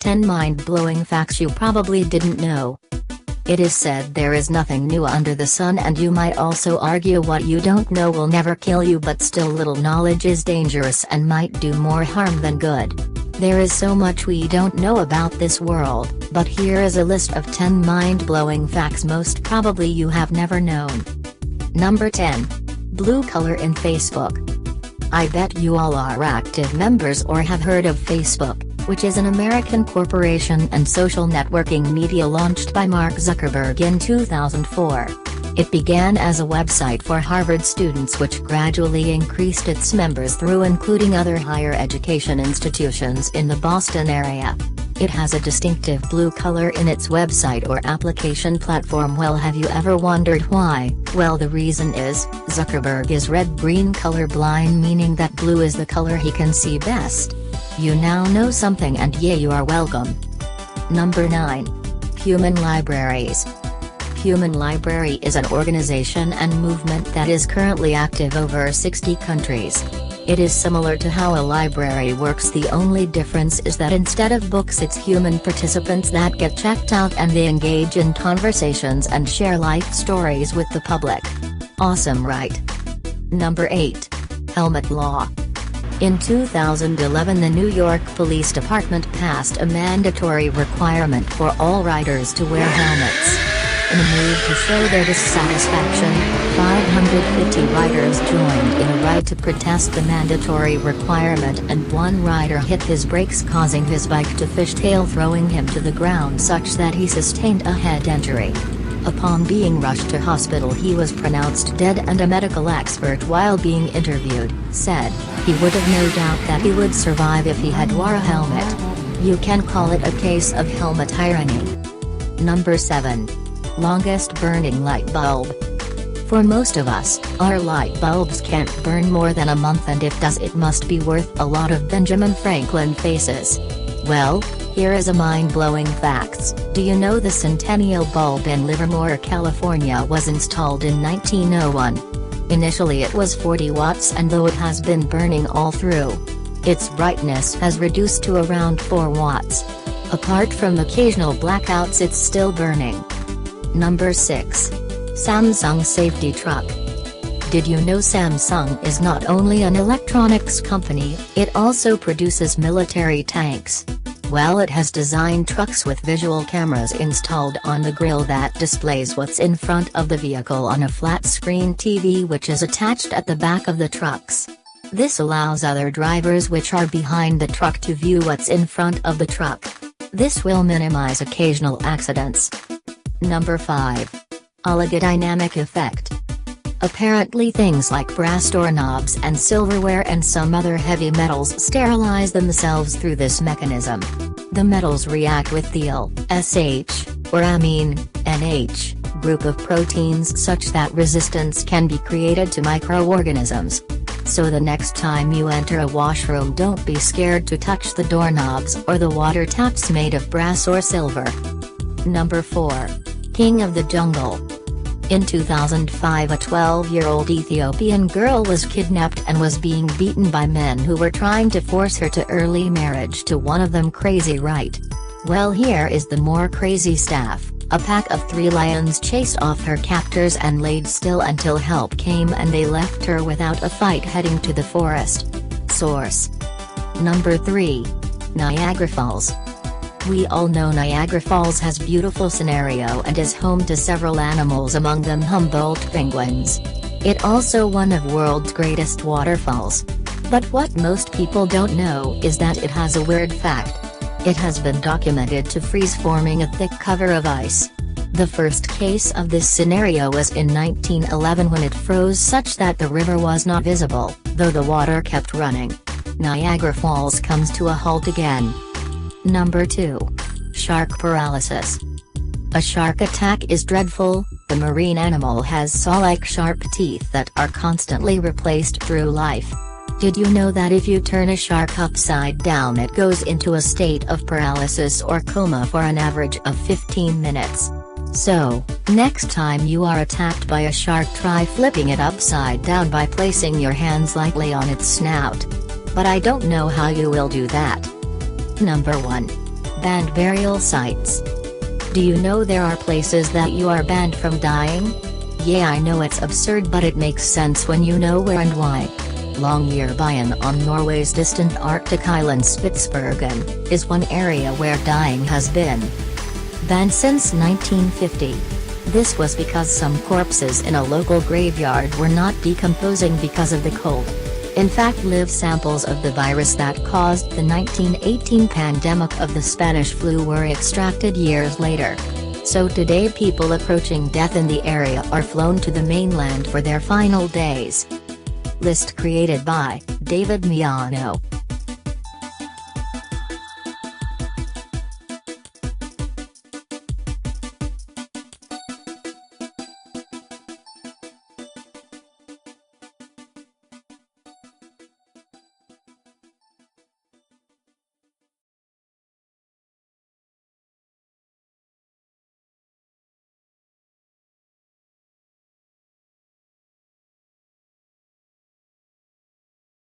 10 mind-blowing facts you probably didn't know. It is said there is nothing new under the sun, and you might also argue what you don't know will never kill you, but still little knowledge is dangerous and might do more harm than good. There is so much we don't know about this world, but here is a list of 10 mind-blowing facts most probably you have never known. Number 10. Blue color in Facebook. I bet you all are active members or have heard of Facebook, which is an American corporation and social networking media launched by Mark Zuckerberg in 2004. It began as a website for Harvard students, which gradually increased its members through including other higher education institutions in the Boston area. It has a distinctive blue color in its website or application platform. Well, have you ever wondered why? Well, the reason is, Zuckerberg is red-green colorblind, meaning that blue is the color he can see best. You now know something, and yeah, you are welcome. Number 9. Human Libraries. Human Library is an organization and movement that is currently active over 60 countries. It is similar to how a library works. The only difference is that instead of books, it's human participants that get checked out, and they engage in conversations and share life stories with the public. Awesome, right? Number 8. Helmet Law. In 2011, the New York Police Department passed a mandatory requirement for all riders to wear helmets. In a move to show their dissatisfaction, 550 riders joined in a ride to protest the mandatory requirement, and one rider hit his brakes, causing his bike to fishtail, throwing him to the ground such that he sustained a head injury. Upon being rushed to hospital, he was pronounced dead, and a medical expert, while being interviewed, said he would have no doubt that he would survive if he had wore a helmet. You can call it a case of helmet tyranny. Number 7. Longest burning light bulb. For most of us, our light bulbs can't burn more than a month, and if does, it must be worth a lot of Benjamin Franklin faces. Well, here is a mind-blowing facts. Do you know the Centennial bulb in Livermore, California was installed in 1901? Initially it was 40 watts, and though it has been burning all through, its brightness has reduced to around 4 watts. Apart from occasional blackouts, it's still burning. Number 6. Samsung Safety Truck. Did you know Samsung is not only an electronics company, it also produces military tanks? Well, it has designed trucks with visual cameras installed on the grille that displays what's in front of the vehicle on a flat-screen TV, which is attached at the back of the trucks. This allows other drivers which are behind the truck to view what's in front of the truck. This will minimize occasional accidents. Number 5. Oligodynamic effect. Apparently things like brass doorknobs and silverware and some other heavy metals sterilize themselves through this mechanism. The metals react with the SH, or amine, NH, group of proteins such that resistance can be created to microorganisms. So the next time you enter a washroom, don't be scared to touch the doorknobs or the water taps made of brass or silver. Number 4. King of the Jungle. In 2005, a 12-year-old Ethiopian girl was kidnapped and was being beaten by men who were trying to force her to early marriage to one of them. Crazy, right? Well, here is the more crazy stuff. A pack of 3 lions chased off her captors and laid still until help came, and they left her without a fight, heading to the forest. Source. Number 3. Niagara Falls. We all know Niagara Falls has beautiful scenario and is home to several animals, among them Humboldt penguins. It also one of world's greatest waterfalls. But what most people don't know is that it has a weird fact. It has been documented to freeze, forming a thick cover of ice. The first case of this scenario was in 1911, when it froze such that the river was not visible, though the water kept running. Niagara Falls comes to a halt again. Number 2. Shark paralysis. A shark attack is dreadful. The marine animal has saw-like sharp teeth that are constantly replaced through life. Did you know that if you turn a shark upside down, it goes into a state of paralysis or coma for an average of 15 minutes? So, next time you are attacked by a shark, try flipping it upside down by placing your hands lightly on its snout. But I don't know how you will do that. Number 1. Banned burial sites. Do you know there are places that you are banned from dying? Yeah, I know it's absurd, but it makes sense when you know where and why. Longyearbyen on Norway's distant Arctic island Spitsbergen is one area where dying has been banned since 1950. This was because some corpses in a local graveyard were not decomposing because of the cold. In fact, live samples of the virus that caused the 1918 pandemic of the Spanish flu were extracted years later. So today people approaching death in the area are flown to the mainland for their final days. List created by David Miano.